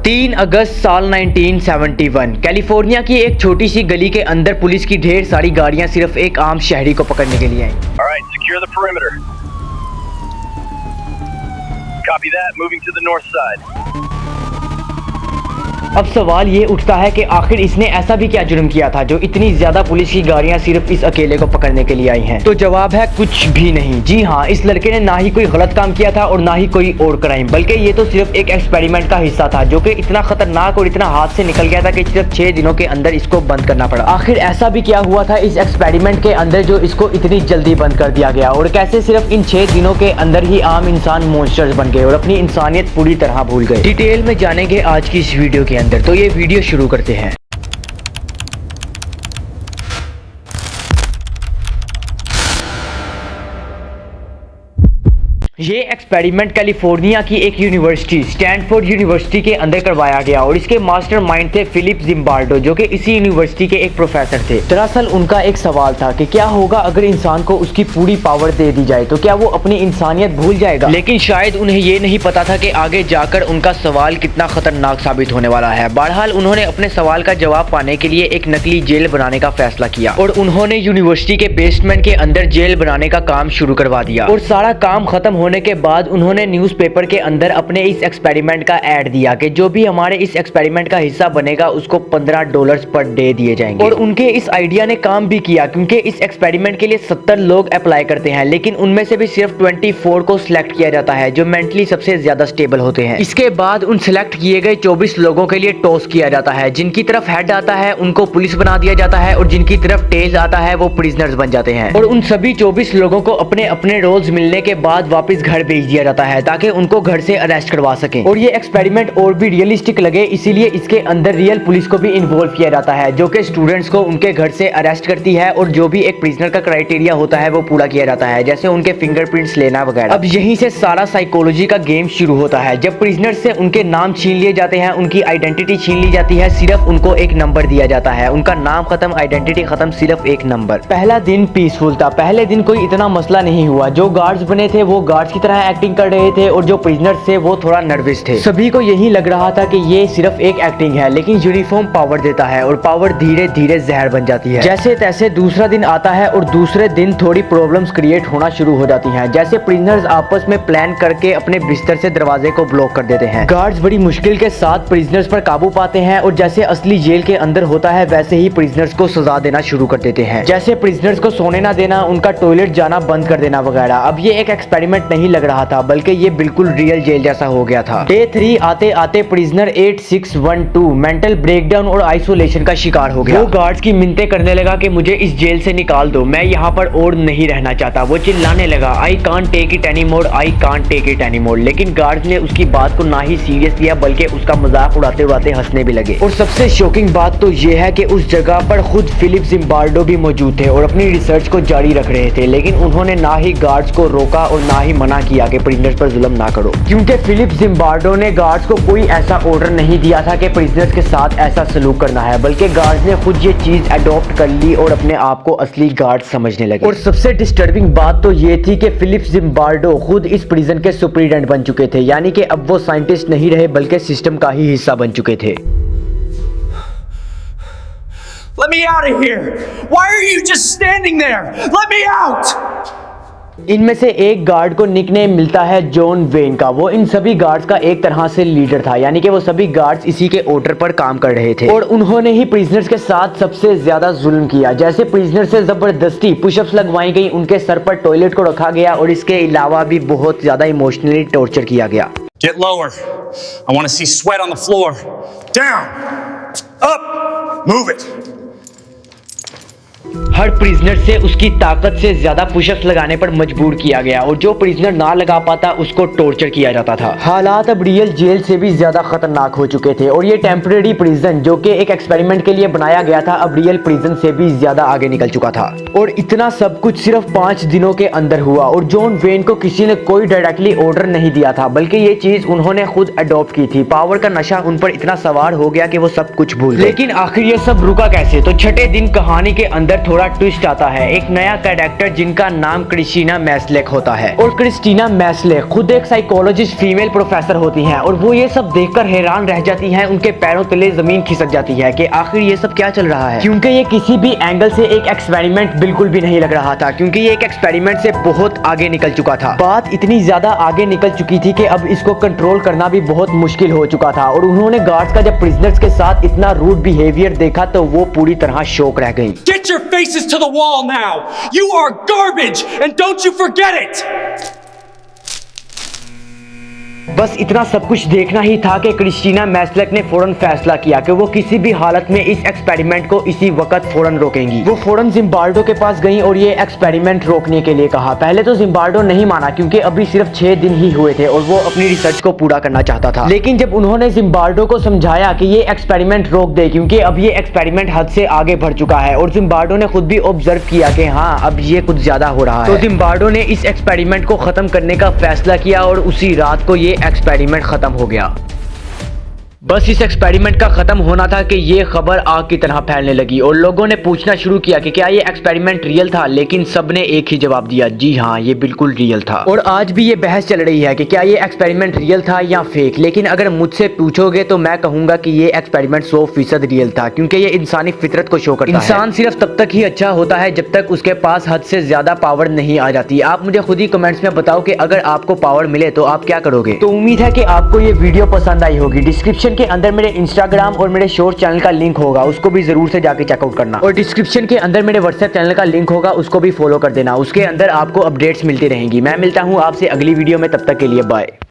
3 अगस्त साल 1971 कैलिफोर्निया की एक छोटी सी गली के अंदर पुलिस की ढेर सारी गाड़ियां सिर्फ एक आम शहरी को पकड़ने के लिए आई। Alright, secure the perimeter. Copy that, moving to the north side. अब सवाल ये उठता है कि आखिर इसने ऐसा भी क्या जुर्म किया था जो इतनी ज्यादा पुलिस की गाड़ियां सिर्फ इस अकेले को पकड़ने के लिए आई हैं। तो जवाब है कुछ भी नहीं। जी हाँ, इस लड़के ने ना ही कोई गलत काम किया था और ना ही कोई और क्राइम, बल्कि ये तो सिर्फ एक एक्सपेरिमेंट का हिस्सा था जो कि इतना खतरनाक और इतना हाथ से निकल गया था कि सिर्फ 6 दिनों के अंदर इसको बंद करना पड़ा। आखिर ऐसा भी क्या हुआ था इस एक्सपेरिमेंट के अंदर जो इसको इतनी जल्दी बंद कर दिया गया, और कैसे सिर्फ इन 6 दिनों के अंदर ही आम इंसान मॉन्स्टर्स बन गए और अपनी इंसानियत पूरी तरह भूल गए। डिटेल में जानेंगे आज की इस वीडियो के अंदर, तो ये वीडियो शुरू करते हैं। ये एक्सपेरिमेंट कैलिफोर्निया की एक यूनिवर्सिटी स्टैनफोर्ड यूनिवर्सिटी के अंदर करवाया गया और इसके मास्टरमाइंड थे फिलिप जिम्बार्डो, जो कि इसी यूनिवर्सिटी के एक प्रोफेसर थे। दरअसल उनका एक सवाल था कि क्या होगा अगर इंसान को उसकी पूरी पावर दे दी जाए, तो क्या वो अपनी इंसानियत भूल जाएगा। लेकिन शायद उन्हें ये नहीं पता था कि आगे जाकर उनका सवाल कितना खतरनाक साबित होने वाला है। बहरहाल उन्होंने अपने सवाल का जवाब पाने के लिए एक नकली जेल बनाने का फैसला किया और उन्होंने यूनिवर्सिटी के बेसमेंट के अंदर जेल बनाने का काम शुरू करवा दिया। और सारा काम खत्म होने के बाद उन्होंने न्यूज़पेपर के अंदर अपने इस एक्सपेरिमेंट का ऐड दिया कि जो भी हमारे इस एक्सपेरिमेंट का हिस्सा बनेगा उसको $15 पर डे दिए जाएंगे। और उनके इस आइडिया ने काम भी किया, क्योंकि इस एक्सपेरिमेंट के लिए 70 लोग अप्लाई करते हैं, लेकिन उनमें से भी सिर्फ 24 को सिलेक्ट किया जाता है जो मेंटली सबसे ज्यादा स्टेबल होते हैं। इसके बाद उन सिलेक्ट किए गए 24 लोगों के लिए टॉस किया जाता है। जिनकी तरफ हेड आता है उनको पुलिस बना दिया जाता है और जिनकी तरफ टेल आता है वो प्रिजनर्स बन जाते हैं। और उन सभी 24 लोगों को अपने अपने रोल्स मिलने के बाद वापस घर भेज दिया जाता है ताकि उनको घर से अरेस्ट करवा सकें। और ये एक्सपेरिमेंट और भी रियलिस्टिक लगे, इसीलिए इसके अंदर रियल पुलिस को भी इन्वॉल्व किया जाता है जो कि स्टूडेंट्स को उनके घर से अरेस्ट करती है और जो भी एक प्रिजनर का क्राइटेरिया होता है वो पूरा किया जाता है, जैसे उनके फिंगरप्रिंट्स लेना वगैरह। अब यहीं से सारा साइकोलॉजी का गेम शुरू होता है। जब प्रिजनर से उनके नाम छीन लिए जाते हैं, उनकी आइडेंटिटी छीन ली जाती है, सिर्फ उनको एक नंबर दिया जाता है। उनका नाम खत्म, आइडेंटिटी खत्म, सिर्फ एक नंबर। पहला दिन पीसफुल था। पहले दिन कोई इतना मसला नहीं हुआ। जो गार्ड्स बने थे वो गार्ड्स की तरह एक्टिंग कर रहे थे और जो प्रिजनर्स थे वो थोड़ा नर्वस थे। सभी को यही लग रहा था कि ये सिर्फ एक एक्टिंग है, लेकिन यूनिफॉर्म पावर देता है और पावर धीरे धीरे जहर बन जाती है। जैसे तैसे दूसरा दिन आता है और दूसरे दिन थोड़ी प्रॉब्लम्स क्रिएट होना शुरू हो जाती हैं। जैसे प्रिजनर्स आपस में प्लान करके अपने बिस्तर से दरवाजे को ब्लॉक कर देते हैं। गार्ड्स बड़ी मुश्किल के साथ प्रिजनर्स पर काबू पाते हैं और जैसे असली जेल के अंदर होता है वैसे ही प्रिजनर्स को सजा देना शुरू कर देते हैं, जैसे प्रिजनर्स को सोने ना देना, उनका टॉयलेट जाना बंद कर देना वगैरह। अब ये एक एक्सपेरिमेंट नहीं लग रहा था, बल्कि ये बिल्कुल रियल जेल जैसा हो गया था। डे 3 आते आते प्रिजनर 8612 मेंटल ब्रेकडाउन और आइसोलेशन का शिकार हो गया। वो गार्ड्स की मिन्नतें करने लगा कि मुझे इस जेल से निकाल दो, मैं यहाँ पर और नहीं रहना चाहता। वो चिल्लाने लगा, I can't take it any more, I can't take it any more. लेकिन गार्ड्स ने उसकी बात को ना ही सीरियस लिया बल्कि उसका मजाक उड़ाते उड़ाते हंसने भी लगे। और सबसे शॉकिंग बात तो ये है कि उस जगह पर खुद फिलिप जिम्बार्डो भी मौजूद थे और अपनी रिसर्च को जारी रख रहे थे, लेकिन उन्होंने ना ही गार्ड्स को रोका और ना ही मना किया कि प्रिजनर्स पर जुल्म ना करो, क्योंकि फिलिप जिम्बार्डो ने गार्ड्स को कोई ऐसा ऑर्डर नहीं दिया था कि प्रिजनर्स के साथ ऐसा सलूक करना है, बल्कि गार्ड्स ने खुद ये चीज अडॉप्ट कर ली और अपने आप को असली गार्ड समझने लगे। और सबसे डिस्टर्बिंग बात तो ये थी कि फिलिप जिम्बार्डो खुद इस प्रिजन के सुपरिटेंडेंट बन चुके थे, यानी कि अब वो साइंटिस्ट नहीं रहे बल्कि सिस्टम का ही हिस्सा बन चुके थे। Let me out of here! Why are you just standing there? Let me out! इनमें से एक गार्ड को निकनेम मिलता है जॉन वेन का। वो इन सभी गार्ड्स का एक तरह से लीडर था, यानी कि वो सभी गार्ड्स इसी के ऑर्डर पर काम कर रहे थे और उन्होंने ही प्रिजनर्स के साथ सबसे ज्यादा जुल्म किया। जैसे प्रिजनर से जबरदस्ती पुशअप्स लगवाई गई, उनके सर पर टॉयलेट को रखा गया और इसके अलावा भी बहुत ज्यादा इमोशनली टॉर्चर किया गया। Get lower. I want to see sweat on the floor. Down. Up. Move it. Her prisoner से उसकी ताकत से ज्यादा पुशअप्स लगाने पर मजबूर किया गया और जो प्रिजनर ना लगा पाता उसको टॉर्चर किया जाता था। हालात अब रियल जेल से भी ज्यादा खतरनाक हो चुके थे और ये टेम्परेरी प्रिजन जो कि एक एक्सपेरिमेंट के लिए बनाया गया था अब रियल प्रिजन से भी ज्यादा आगे निकल चुका था। और इतना सब कुछ सिर्फ 5 दिनों के अंदर हुआ और जॉन वेन को किसी ने कोई डायरेक्टली ऑर्डर नहीं दिया था, बल्कि ये चीज उन्होंने खुद अडॉप्ट की थी। पावर का नशा उन पर इतना सवार हो गया कि वो सब कुछ भूल गए। लेकिन आखिर ये सब रुका कैसे? तो छठे दिन कहानी के अंदर थोड़ा ट्विस्ट आता है, एक नया कैरेक्टर जिनका नाम क्रिस्टीना मैस्लेक होता है। और क्रिस्टीना मैस्लेक खुद एक साइकोलॉजिस्ट फीमेल प्रोफेसर होती हैं और वो ये सब देखकर हैरान रह जाती हैं, उनके पैरों तले जमीन खिसक जाती है कि आखिर ये सब क्या चल रहा है, क्योंकि ये किसी भी एंगल से एक एक्सपेरिमेंट बिल्कुल भी नहीं लग रहा था, क्योंकि ये एक एक्सपेरिमेंट से बहुत आगे निकल चुका था। बात इतनी ज्यादा आगे निकल चुकी थी कि अब इसको कंट्रोल करना भी बहुत मुश्किल हो चुका था। और उन्होंने गार्ड्स का जब प्रिजनर्स के साथ इतना रूड बिहेवियर देखा तो वो पूरी तरह शॉक रह गई। Get your faces to the wall now! You are garbage, and don't you forget it! बस इतना सब कुछ देखना ही था कि क्रिस्टीना मैस्लेक ने फौरन फैसला किया कि वो किसी भी हालत में इस एक्सपेरिमेंट को इसी वक्त फौरन रोकेंगी। वो फौरन जिम्बार्डो के पास गई और ये एक्सपेरिमेंट रोकने के लिए कहा। पहले तो जिम्बार्डो नहीं माना, क्योंकि अभी सिर्फ 6 दिन ही हुए थे और वो अपनी रिसर्च को पूरा करना चाहता था। लेकिन जब उन्होंने जिम्बार्डो को समझाया कि ये एक्सपेरिमेंट रोक दे, क्योंकि अब ये एक्सपेरिमेंट हद से आगे बढ़ चुका है, और जिम्बार्डो ने खुद भी ऑब्जर्व किया कि हाँ अब ये कुछ ज्यादा हो रहा है, तो जिम्बार्डो ने इस एक्सपेरिमेंट को खत्म करने का फैसला किया और उसी रात को ये एक्सपेरिमेंट खत्म हो गया। बस इस एक्सपेरिमेंट का खत्म होना था कि ये खबर आग की तरह फैलने लगी और लोगों ने पूछना शुरू किया कि क्या ये एक्सपेरिमेंट रियल था, लेकिन सबने एक ही जवाब दिया, जी हाँ ये बिल्कुल रियल था। और आज भी ये बहस चल रही है कि क्या ये एक्सपेरिमेंट रियल था या फेक, लेकिन अगर मुझसे पूछोगे तो मैं कहूंगा कि ये एक्सपेरिमेंट 100% रियल था, क्योंकि ये इंसानी फितरत को शो करता है। इंसान सिर्फ तब तक ही अच्छा होता है जब तक उसके पास हद से ज्यादा पावर नहीं आ जाती। आप मुझे खुद ही कमेंट्स में बताओ कि अगर आपको पावर मिले तो आप क्या करोगे। तो उम्मीद है कि आपको ये वीडियो पसंद आई होगी। डिस्क्रिप्शन के अंदर मेरे इंस्टाग्राम और मेरे शॉर्ट चैनल का लिंक होगा, उसको भी जरूर से जाके चेकआउट करना। और डिस्क्रिप्शन के अंदर मेरे व्हाट्सएप चैनल का लिंक होगा, उसको भी फॉलो कर देना। उसके अंदर आपको अपडेट्स मिलती रहेंगी। मैं मिलता हूँ आपसे अगली वीडियो में, तब तक के लिए बाय।